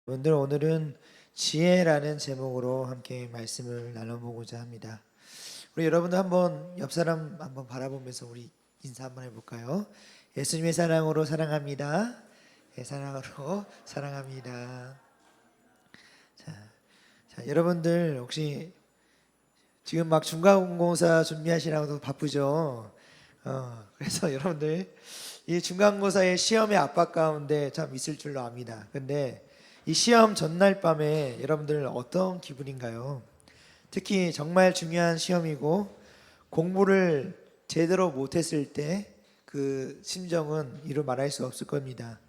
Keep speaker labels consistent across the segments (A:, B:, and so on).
A: 여러분들 오늘은 지혜라는 제목으로 함께 말씀을 나눠보고자 합니다. 우리 여러분들 한번 옆 사람 한번 바라보면서 우리 인사 한번 해볼까요? 예수님의 사랑으로 사랑합니다. 예, 사랑으로 사랑합니다. 여러분들 혹시 지금 막 중간고사 준비하시라고 바쁘죠? 그래서 여러분들 이 중간고사의 시험의 압박 가운데 참 있을 줄로 압니다. 근데 이 시험 전날 밤에 여러분들 어떤 기분인가요? 특히 정말 중요한 시험이고 공부를 제대로 못했을 때 그 심정은 이루 말할 수 없을 겁니다.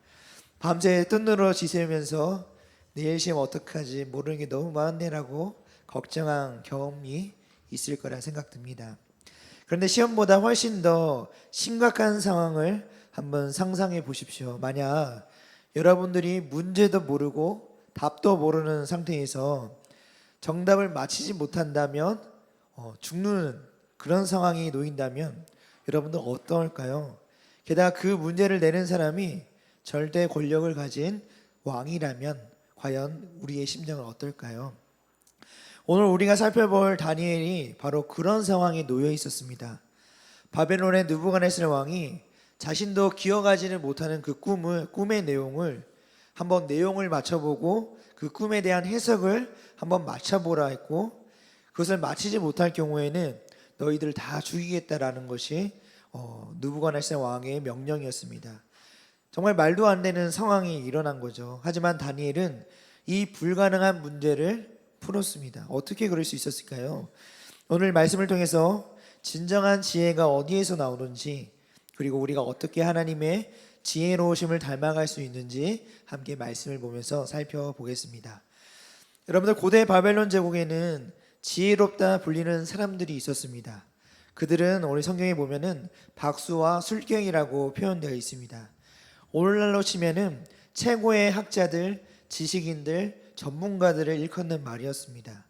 A: 밤새 뜬누러 지새우면서 내일 시험 어떡하지 모르는 게 너무 많네라고 걱정한 경험이 있을 거라 생각됩니다. 그런데 시험보다 훨씬 더 심각한 상황을 한번 상상해 보십시오. 만약 여러분들이 문제도 모르고 답도 모르는 상태에서 정답을 맞히지 못한다면 죽는 그런 상황이 놓인다면 여러분들 어떨까요? 게다가 그 문제를 내는 사람이 절대 권력을 가진 왕이라면 과연 우리의 심정은 어떨까요? 오늘 우리가 살펴볼 다니엘이 바로 그런 상황에 놓여 있었습니다. 바벨론의 느부갓네살 왕이 자신도 기억하지는 못하는 그 꿈의 내용을 한번 내용을 맞춰보고 그 꿈에 대한 해석을 한번 맞춰보라 했고, 그것을 맞히지 못할 경우에는 너희들 다 죽이겠다라는 것이 느부갓네살 왕의 명령이었습니다. 정말 말도 안 되는 상황이 일어난 거죠. 하지만 다니엘은 이 불가능한 문제를 풀었습니다. 어떻게 그럴 수 있었을까요? 오늘 말씀을 통해서 진정한 지혜가 어디에서 나오는지, 그리고 우리가 어떻게 하나님의 지혜로우심을 닮아갈 수 있는지 함께 말씀을 보면서 살펴보겠습니다. 여러분들, 고대 바벨론 제국에는 지혜롭다 불리는 사람들이 있었습니다. 그들은 우리 성경에 보면은 박수와 술경이라고 표현되어 있습니다. 오늘날로 치면은 최고의 학자들, 지식인들, 전문가들을 일컫는 말이었습니다.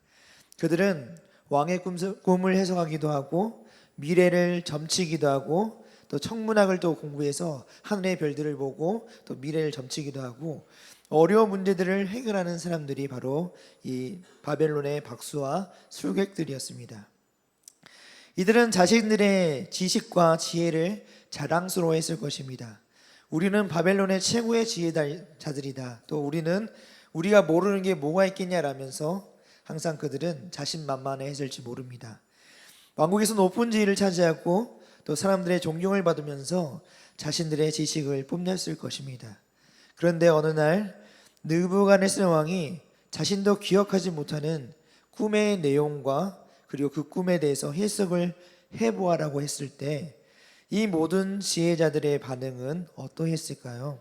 A: 그들은 왕의 꿈을 해석하기도 하고 미래를 점치기도 하고 또 천문학을 또 공부해서 하늘의 별들을 보고 또 미래를 점치기도 하고 어려운 문제들을 해결하는 사람들이 바로 이 바벨론의 박수와 술객들이었습니다. 이들은 자신들의 지식과 지혜를 자랑스러워했을 것입니다. 우리는 바벨론의 최고의 지혜자들이다. 또 우리가 모르는 게 뭐가 있겠냐라면서 항상 그들은 자신만만해했을지 모릅니다. 왕국에서 높은 지위를 차지하고 또 사람들의 존경을 받으면서 자신들의 지식을 뽐냈을 것입니다. 그런데 어느 날 느부갓네살 왕이 자신도 기억하지 못하는 꿈의 내용과 그리고 그 꿈에 대해서 해석을 해보아라고 했을 때 이 모든 지혜자들의 반응은 어떠했을까요?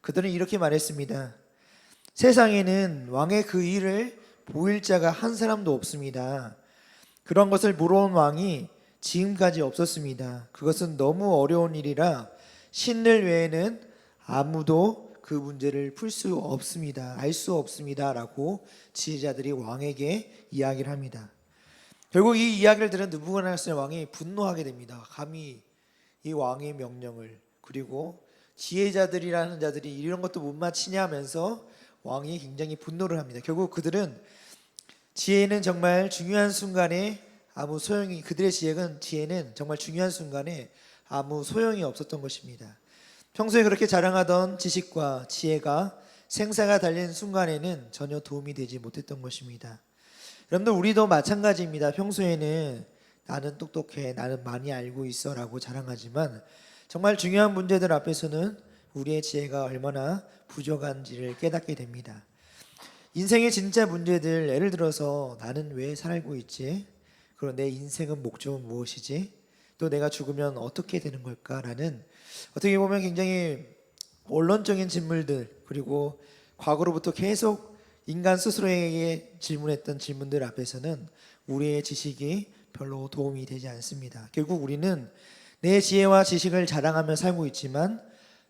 A: 그들은 이렇게 말했습니다. 세상에는 왕의 그 일을 보일 자가 한 사람도 없습니다. 그런 것을 물어온 왕이 지금까지 없었습니다. 그것은 너무 어려운 일이라 신들 외에는 아무도 그 문제를 풀 수 없습니다. 알 수 없습니다. 라고 지혜자들이 왕에게 이야기를 합니다. 결국 이 이야기를 들은 느부갓네살 왕이 분노하게 됩니다. 감히 이 왕의 명령을, 그리고 지혜자들이라는 자들이 이런 것도 못 맞히냐 하면서 왕이 굉장히 분노를 합니다. 결국 그들은 지혜는 정말 중요한 순간에 그들의 지혜는 정말 중요한 순간에 아무 소용이 없었던 것입니다. 평소에 그렇게 자랑하던 지식과 지혜가 생사가 달린 순간에는 전혀 도움이 되지 못했던 것입니다. 여러분들, 우리도 마찬가지입니다. 평소에는 나는 똑똑해, 나는 많이 알고 있어 라고 자랑하지만 정말 중요한 문제들 앞에서는 우리의 지혜가 얼마나 부족한지를 깨닫게 됩니다. 인생의 진짜 문제들, 예를 들어서 나는 왜 살고 있지? 그리고 내 인생은 목적은 무엇이지? 또 내가 죽으면 어떻게 되는 걸까라는, 어떻게 보면 굉장히 원론적인 질문들, 그리고 과거로부터 계속 인간 스스로에게 질문했던 질문들 앞에서는 우리의 지식이 별로 도움이 되지 않습니다. 결국 우리는 내 지혜와 지식을 자랑하며 살고 있지만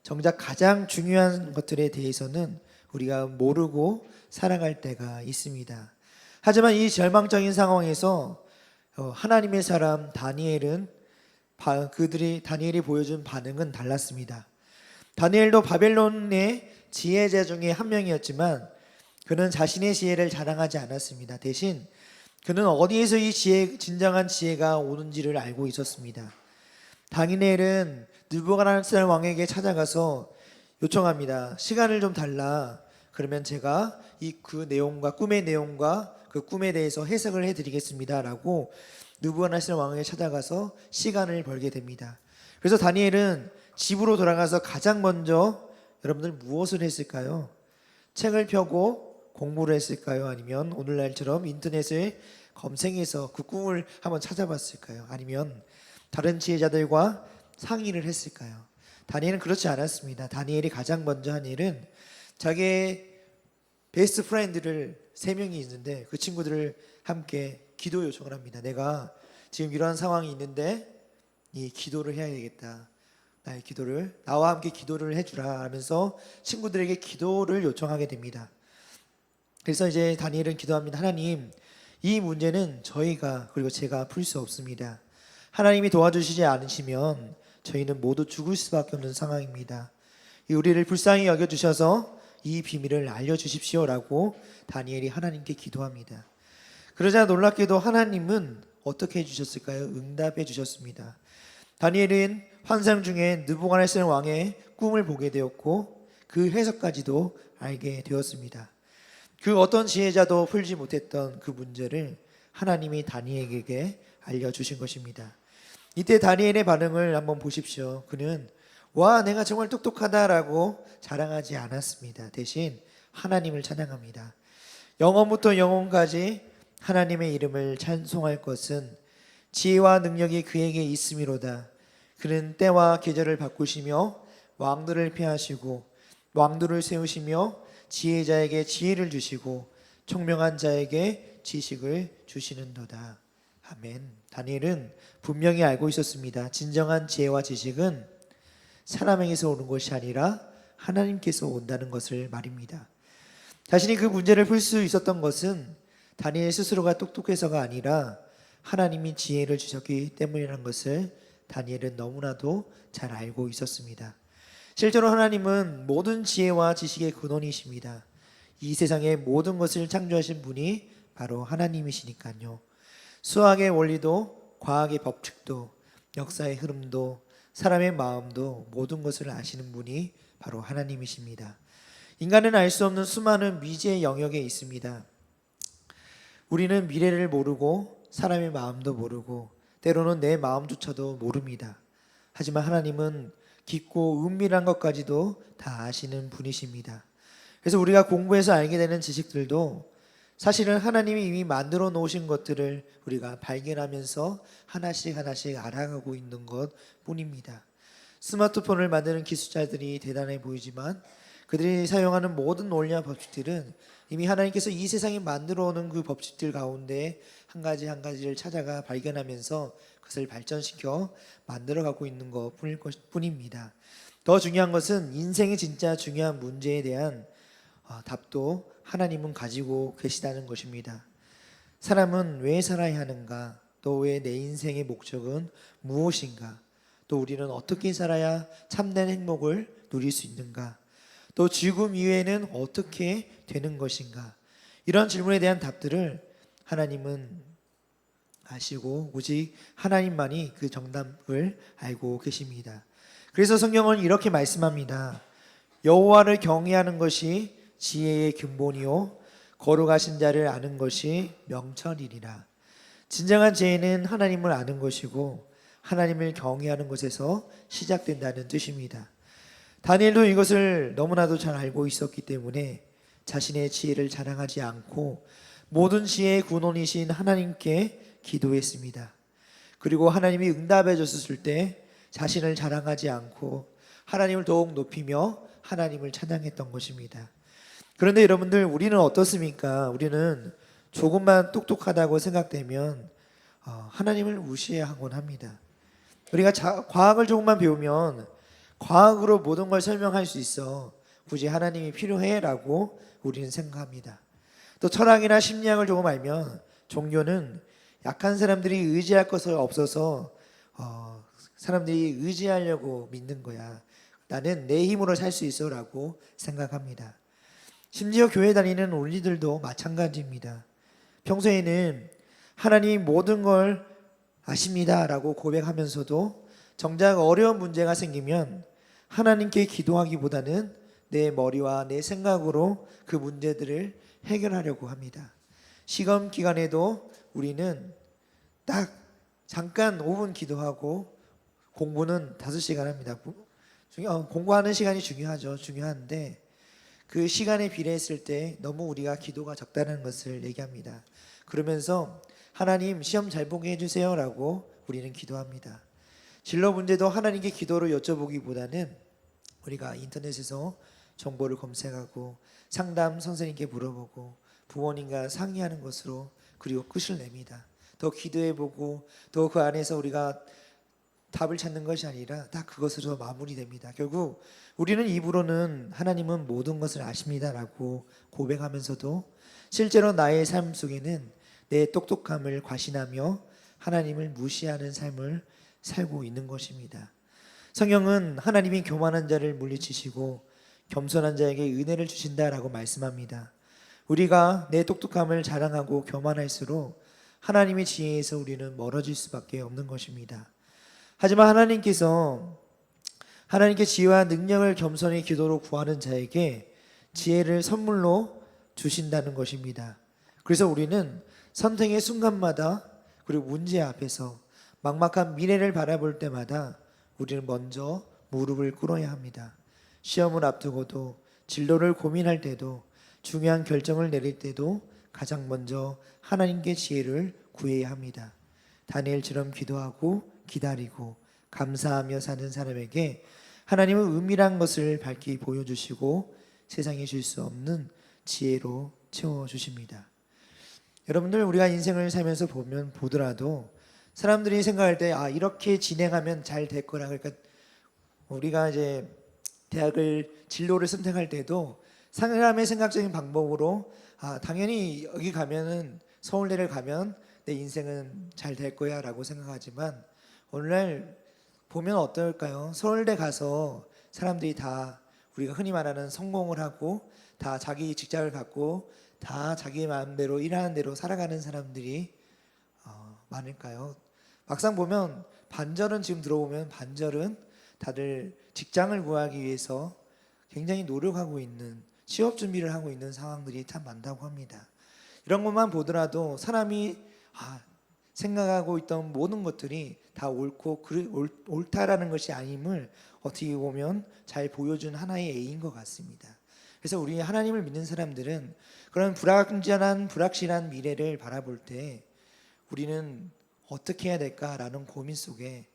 A: 정작 가장 중요한 것들에 대해서는 우리가 모르고 살아갈 때가 있습니다. 하지만 이 절망적인 상황에서 하나님의 사람 다니엘이 보여준 반응은 달랐습니다. 다니엘도 바벨론의 지혜자 중에 한 명이었지만 그는 자신의 지혜를 자랑하지 않았습니다. 대신 그는 어디에서 이 진정한 지혜가 오는지를 알고 있었습니다. 다니엘은 느부갓네살 왕에게 찾아가서 요청합니다. 시간을 좀 달라. 그러면 제가 그 내용과 꿈의 내용과 그 꿈에 대해서 해석을 해드리겠습니다 라고 느부갓네살 왕에게 찾아가서 시간을 벌게 됩니다. 그래서 다니엘은 집으로 돌아가서 가장 먼저 여러분들 무엇을 했을까요? 책을 펴고 공부를 했을까요? 아니면 오늘날처럼 인터넷을 검색해서 그 꿈을 한번 찾아봤을까요? 아니면 다른 지혜자들과 상의를 했을까요? 다니엘은 그렇지 않았습니다. 다니엘이 가장 먼저 한 일은 자기의 베스트 프렌드를 3명이 있는데 그 친구들을 함께 기도 요청을 합니다. 내가 지금 이러한 상황이 있는데 이 기도를 해야 되겠다. 나의 기도를 나와 함께 기도를 해주라 하면서 친구들에게 기도를 요청하게 됩니다. 그래서 이제 다니엘은 기도합니다. 하나님, 이 문제는 저희가 그리고 제가 풀 수 없습니다. 하나님이 도와주시지 않으시면 저희는 모두 죽을 수밖에 없는 상황입니다. 우리를 불쌍히 여겨주셔서 이 비밀을 알려주십시오라고 다니엘이 하나님께 기도합니다. 그러자 놀랍게도 하나님은 어떻게 해주셨을까요? 응답해 주셨습니다. 다니엘은 환상 중에 느부갓네살 왕의 꿈을 보게 되었고 그 해석까지도 알게 되었습니다. 그 어떤 지혜자도 풀지 못했던 그 문제를 하나님이 다니엘에게 알려주신 것입니다. 이때 다니엘의 반응을 한번 보십시오. 그는 와, 내가 정말 똑똑하다라고 자랑하지 않았습니다. 대신 하나님을 찬양합니다. 영원부터 영원까지 하나님의 이름을 찬송할 것은 지혜와 능력이 그에게 있음이로다. 그는 때와 계절을 바꾸시며 왕들을 폐하시고 왕들을 세우시며 지혜자에게 지혜를 주시고 총명한 자에게 지식을 주시는도다. 아멘. 다니엘은 분명히 알고 있었습니다. 진정한 지혜와 지식은 사람에게서 오는 것이 아니라 하나님께서 온다는 것을 말입니다. 자신이 그 문제를 풀 수 있었던 것은 다니엘 스스로가 똑똑해서가 아니라 하나님이 지혜를 주셨기 때문이라는 것을 다니엘은 너무나도 잘 알고 있었습니다. 실제로 하나님은 모든 지혜와 지식의 근원이십니다. 이 세상의 모든 것을 창조하신 분이 바로 하나님이시니까요. 수학의 원리도 과학의 법칙도 역사의 흐름도 사람의 마음도 모든 것을 아시는 분이 바로 하나님이십니다. 인간은 알 수 없는 수많은 미지의 영역에 있습니다. 우리는 미래를 모르고 사람의 마음도 모르고 때로는 내 마음조차도 모릅니다. 하지만 하나님은 깊고 은밀한 것까지도 다 아시는 분이십니다. 그래서 우리가 공부해서 알게 되는 지식들도 사실은 하나님이 이미 만들어 놓으신 것들을 우리가 발견하면서 하나씩 하나씩 알아가고 있는 것 뿐입니다. 스마트폰을 만드는 기술자들이 대단해 보이지만 그들이 사용하는 모든 논리와 법칙들은 이미 하나님께서 이 세상에 만들어 오는 그 법칙들 가운데 한 가지 한 가지를 찾아가 발견하면서 그것을 발전시켜 만들어가고 있는 것 뿐입니다. 더 중요한 것은 인생의 진짜 중요한 문제에 대한 답도 하나님은 가지고 계시다는 것입니다. 사람은 왜 살아야 하는가? 또 왜 내 인생의 목적은 무엇인가? 또 우리는 어떻게 살아야 참된 행복을 누릴 수 있는가? 또 죽음 이후에는 어떻게 되는 것인가? 이런 질문에 대한 답들을 하나님은 아시고 오직 하나님만이 그 정답을 알고 계십니다. 그래서 성경은 이렇게 말씀합니다. 여호와를 경외하는 것이 지혜의 근본이요 거룩하신 자를 아는 것이 명철이니라. 진정한 지혜는 하나님을 아는 것이고 하나님을 경외하는 것에서 시작된다는 뜻입니다. 다니엘도 이것을 너무나도 잘 알고 있었기 때문에 자신의 지혜를 자랑하지 않고 모든 지혜의 근원이신 하나님께 기도했습니다. 그리고 하나님이 응답해 줬을 때 자신을 자랑하지 않고 하나님을 더욱 높이며 하나님을 찬양했던 것입니다. 그런데 여러분들, 우리는 어떻습니까? 우리는 조금만 똑똑하다고 생각되면 하나님을 무시하곤 합니다. 우리가 과학을 조금만 배우면 과학으로 모든 걸 설명할 수 있어, 굳이 하나님이 필요해 라고 우리는 생각합니다. 또 철학이나 심리학을 조금 알면 종교는 약한 사람들이 의지할 것이 없어서 사람들이 의지하려고 믿는 거야. 나는 내 힘으로 살 수 있어 라고 생각합니다. 심지어 교회 다니는 우리들도 마찬가지입니다. 평소에는 하나님 모든 걸 아십니다라고 고백하면서도 정작 어려운 문제가 생기면 하나님께 기도하기보다는 내 머리와 내 생각으로 그 문제들을 해결하려고 합니다. 시험 기간에도 우리는 딱 잠깐 5분 기도하고 공부는 5시간 합니다. 공부하는 시간이 중요한데 그 시간에 비례했을 때 너무 우리가 기도가 적다는 것을 얘기합니다. 그러면서 하나님 시험 잘 보게 해주세요 라고 우리는 기도합니다. 진로 문제도 하나님께 기도로 여쭤보기보다는 우리가 인터넷에서 정보를 검색하고 상담 선생님께 물어보고 부모님과 상의하는 것으로 그리고 끝을 냅니다. 더 기도해보고 더 그 안에서 우리가 답을 찾는 것이 아니라 딱 그것으로 마무리됩니다. 결국 우리는 입으로는 하나님은 모든 것을 아십니다라고 고백하면서도 실제로 나의 삶 속에는 내 똑똑함을 과신하며 하나님을 무시하는 삶을 살고 있는 것입니다. 성경은 하나님이 교만한 자를 물리치시고 겸손한 자에게 은혜를 주신다라고 말씀합니다. 우리가 내 똑똑함을 자랑하고 교만할수록 하나님의 지혜에서 우리는 멀어질 수밖에 없는 것입니다. 하지만 하나님께 지혜와 능력을 겸손히 기도로 구하는 자에게 지혜를 선물로 주신다는 것입니다. 그래서 우리는 선택의 순간마다 그리고 문제 앞에서 막막한 미래를 바라볼 때마다 우리는 먼저 무릎을 꿇어야 합니다. 시험을 앞두고도 진로를 고민할 때도 중요한 결정을 내릴 때도 가장 먼저 하나님께 지혜를 구해야 합니다. 다니엘처럼 기도하고 기다리고 감사하며 사는 사람에게 하나님은 은밀한 것을 밝히 보여주시고 세상에 줄 수 없는 지혜로 채워주십니다. 여러분들 우리가 인생을 살면서 보더라도 사람들이 생각할 때 이렇게 진행하면 잘 될 거라. 그러니까 우리가 이제 대학을 진로를 선택할 때도 사람의 생각적인 방법으로 당연히 여기 가면은 서울대를 가면 내 인생은 잘 될 거야 라고 생각하지만 오늘날 보면 어떨까요? 서울대 가서 사람들이 다 우리가 흔히 말하는 성공을 하고 다 자기 직장을 갖고 다 자기 마음대로 일하는 대로 살아가는 사람들이 많을까요? 막상 보면 반절은 지금 들어보면 반절은 다들 직장을 구하기 위해서 굉장히 노력하고 있는 취업 준비를 하고 있는 상황들이 참 많다고 합니다. 이런 것만 보더라도 사람이 생각하고 있던 모든 것들이 다 옳고 옳다라는 것이 아님을 어떻게 보면 잘 보여준 하나의 예인 것 같습니다. 그래서 우리 하나님을 믿는 사람들은 그런 불확실한 미래를 바라볼 때 우리는 어떻게 해야 될까라는 고민 속에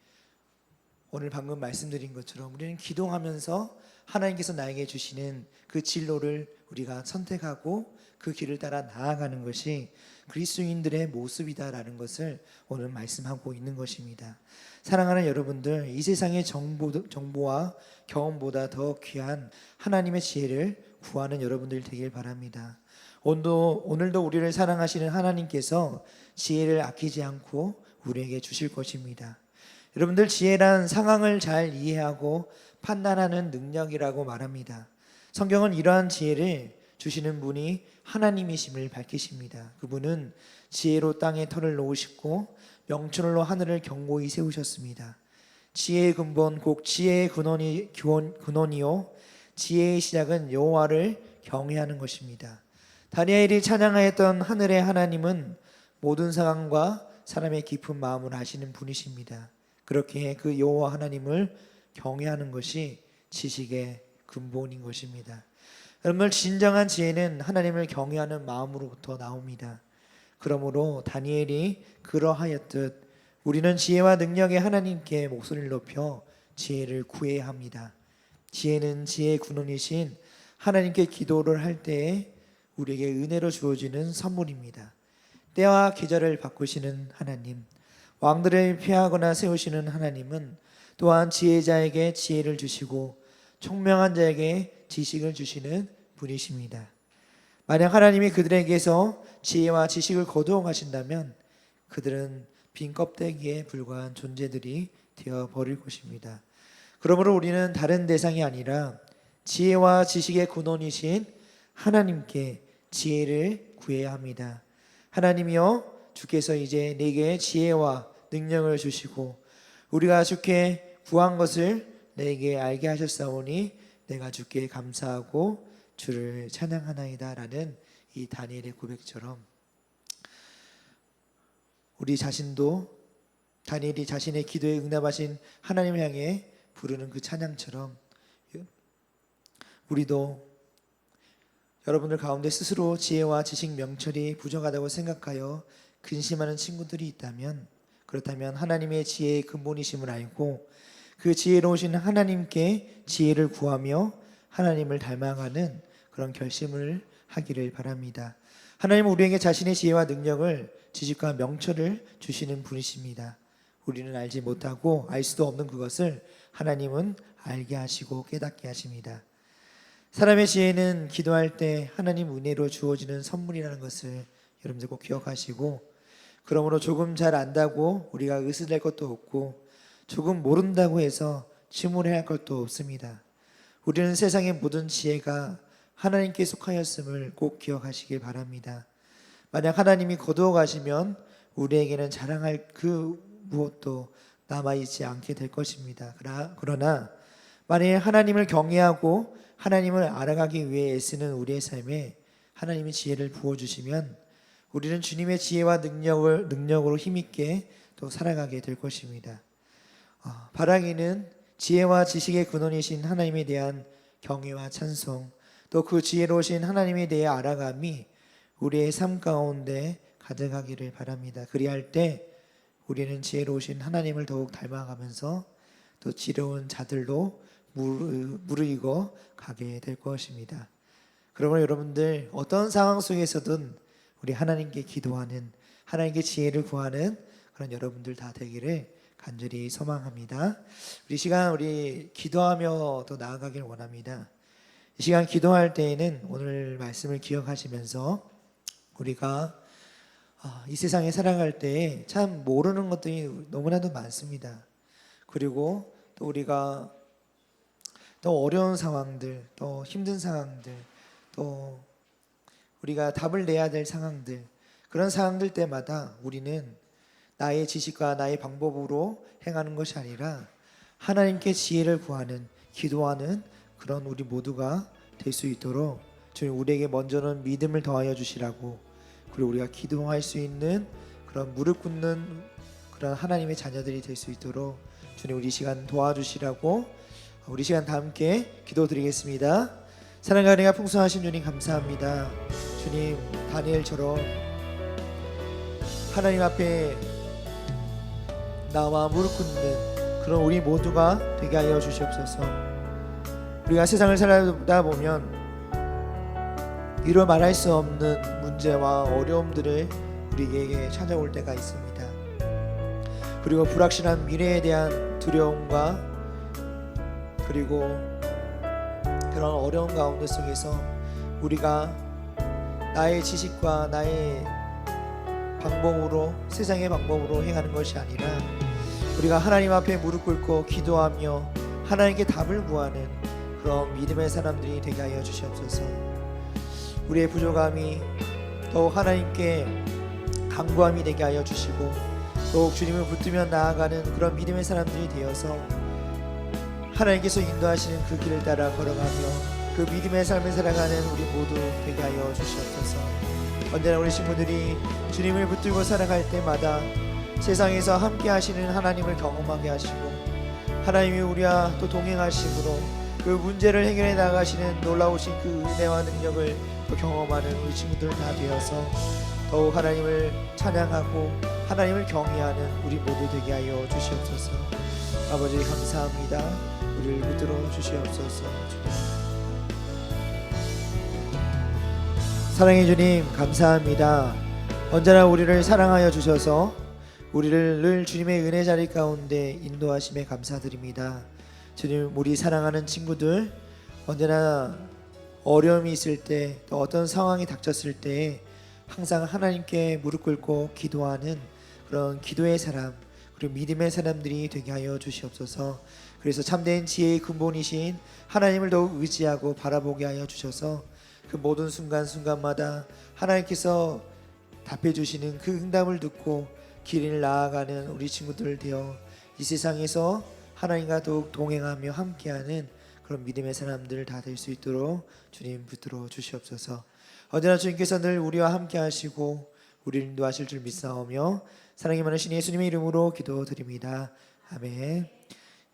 A: 오늘 방금 말씀드린 것처럼 우리는 기도하면서 하나님께서 나에게 주시는 그 진로를 우리가 선택하고 그 길을 따라 나아가는 것이 그리스도인들의 모습이다라는 것을 오늘 말씀하고 있는 것입니다. 사랑하는 여러분들, 이 세상의 정보와 경험보다 더 귀한 하나님의 지혜를 구하는 여러분들 되길 바랍니다. 오늘도 우리를 사랑하시는 하나님께서 지혜를 아끼지 않고 우리에게 주실 것입니다. 여러분들, 지혜란 상황을 잘 이해하고 판단하는 능력이라고 말합니다. 성경은 이러한 지혜를 주시는 분이 하나님이심을 밝히십니다. 그분은 지혜로 땅에 털을 놓으시고 명철로 하늘을 견고히 세우셨습니다. 지혜의 근본 곧 지혜의 근원이요 지혜의 시작은 여호와를 경외하는 것입니다. 다니엘이 찬양하였던 하늘의 하나님은 모든 상황과 사람의 깊은 마음을 아시는 분이십니다. 그렇게 그 여호와 하나님을 경외하는 것이 지식의 근본인 것입니다. 여러분, 진정한 지혜는 하나님을 경외하는 마음으로부터 나옵니다. 그러므로 다니엘이 그러하였듯 우리는 지혜와 능력의 하나님께 목소리를 높여 지혜를 구해야 합니다. 지혜는 지혜의 근원이신 하나님께 기도를 할 때에 우리에게 은혜로 주어지는 선물입니다. 때와 계절을 바꾸시는 하나님, 왕들을 폐하거나 세우시는 하나님은 또한 지혜자에게 지혜를 주시고 총명한 자에게 지식을 주시는 분이십니다. 만약 하나님이 그들에게서 지혜와 지식을 거두어 가신다면 그들은 빈 껍데기에 불과한 존재들이 되어 버릴 것입니다. 그러므로 우리는 다른 대상이 아니라 지혜와 지식의 근원이신 하나님께 지혜를 구해야 합니다. 하나님이여, 주께서 이제 내게 지혜와 능력을 주시고 우리가 주께 구한 것을 내게 알게 하셨사오니 내가 주께 감사하고 주를 찬양하나이다 라는 이 다니엘의 고백처럼 우리 자신도 다니엘이 자신의 기도에 응답하신 하나님을 향해 부르는 그 찬양처럼 우리도 여러분들 가운데 스스로 지혜와 지식, 명철이 부족하다고 생각하여 근심하는 친구들이 있다면, 그렇다면 하나님의 지혜의 근본이심을 알고 그 지혜로우신 하나님께 지혜를 구하며 하나님을 닮아가는 그런 결심을 하기를 바랍니다. 하나님은 우리에게 자신의 지혜와 능력을, 지식과 명철을 주시는 분이십니다. 우리는 알지 못하고 알 수도 없는 그것을 하나님은 알게 하시고 깨닫게 하십니다. 사람의 지혜는 기도할 때 하나님 은혜로 주어지는 선물이라는 것을 여러분들 꼭 기억하시고, 그러므로 조금 잘 안다고 우리가 으스댈 것도 없고 조금 모른다고 해서 침울해할 것도 없습니다. 우리는 세상의 모든 지혜가 하나님께 속하였음을 꼭 기억하시길 바랍니다. 만약 하나님이 거두어 가시면 우리에게는 자랑할 그 무엇도 남아있지 않게 될 것입니다. 그러나 만약에 하나님을 경외하고 하나님을 알아가기 위해 애쓰는 우리의 삶에 하나님의 지혜를 부어주시면 우리는 주님의 지혜와 능력으로 힘있게 또 살아가게 될 것입니다. 바라기는 지혜와 지식의 근원이신 하나님에 대한 경외와 찬송, 또 그 지혜로우신 하나님에 대해 알아감이 우리의 삶 가운데 가득하기를 바랍니다. 그리할 때 우리는 지혜로우신 하나님을 더욱 닮아가면서 또 지혜로운 자들로 무르익어 가게 될 것입니다. 그러므로 여러분들 어떤 상황 속에서든 우리 하나님께 기도하는, 하나님께 지혜를 구하는 그런 여러분들 다 되기를 간절히 소망합니다. 우리 기도하며 더 나아가길 원합니다. 이 시간 기도할 때에는 오늘 말씀을 기억하시면서 우리가 이 세상에 살아갈 때 참 모르는 것들이 너무나도 많습니다. 그리고 또 우리가 또 어려운 상황들, 또 힘든 상황들, 또 우리가 답을 내야 될 상황들, 그런 상황들 때마다 우리는 나의 지식과 나의 방법으로 행하는 것이 아니라 하나님께 지혜를 구하는, 기도하는 그런 우리 모두가 될 수 있도록 주님 우리에게 먼저는 믿음을 더하여 주시라고, 그리고 우리가 기도할 수 있는 그런 무릎 꿇는 그런 하나님의 자녀들이 될 수 있도록 주님 우리 시간 도와주시라고, 우리 시간 다 함께 기도드리겠습니다. 사랑과 은혜가 풍성하신 주님 감사합니다. 주님, 다니엘처럼 하나님 앞에 나와 무릎 꿇는 그런 우리 모두가 되게 하여 주시옵소서. 우리가 세상을 살다 보면 이루 말할 수 없는 문제와 어려움들을 우리에게 찾아올 때가 있습니다. 그리고 불확실한 미래에 대한 두려움과 그리고 그런 어려운 가운데 속에서 우리가 나의 지식과 나의 방법으로, 세상의 방법으로 행하는 것이 아니라 우리가 하나님 앞에 무릎 꿇고 기도하며 하나님께 답을 구하는 그런 믿음의 사람들이 되게 하여 주시옵소서. 우리의 부족함이 더욱 하나님께 간구함이 되게 하여 주시고 더욱 주님을 붙들며 나아가는 그런 믿음의 사람들이 되어서 하나님께서 인도하시는 그 길을 따라 걸어가며 그 믿음의 삶을 살아가는 우리 모두 되게 하여 주시옵소서. 언제나 우리 친구들이 주님을 붙들고 살아갈 때마다 세상에서 함께 하시는 하나님을 경험하게 하시고 하나님이 우리와 또 동행하심으로 그 문제를 해결해 나가시는 놀라우신 그 은혜와 능력을 또 경험하는 우리 친구들 다 되어서 더욱 하나님을 찬양하고 하나님을 경외하는 우리 모두 되게 하여 주시옵소서. 아버지 감사합니다. 우리를 붙들어 주시옵소서. 사랑의 주님 감사합니다. 언제나 우리를 사랑하여 주셔서 우리를 늘 주님의 은혜 자리 가운데 인도하심에 감사드립니다. 주님, 우리 사랑하는 친구들 언제나 어려움이 있을 때, 또 어떤 상황이 닥쳤을 때 항상 하나님께 무릎 꿇고 기도하는 그런 기도의 사람, 그리고 믿음의 사람들이 되게 하여 주시옵소서. 그래서 참된 지혜의 근본이신 하나님을 더욱 의지하고 바라보게 하여 주셔서 그 모든 순간순간마다 하나님께서 답해 주시는 그 응답을 듣고 길을 나아가는 우리 친구들 되어 이 세상에서 하나님과 더욱 동행하며 함께하는 그런 믿음의 사람들 다 될 수 있도록 주님 붙들어 주시옵소서. 언제나 주님께서 늘 우리와 함께 하시고 우리를 인도하실 줄 믿사오며 사랑이 많으신 예수님의 이름으로 기도드립니다. 아멘.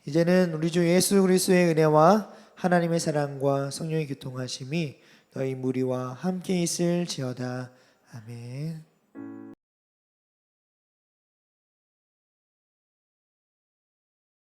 A: 이제는 우리 주 예수 그리스도의 은혜와 하나님의 사랑과 성령의 교통하심이 너희 무리와 함께 있을지어다. 아멘.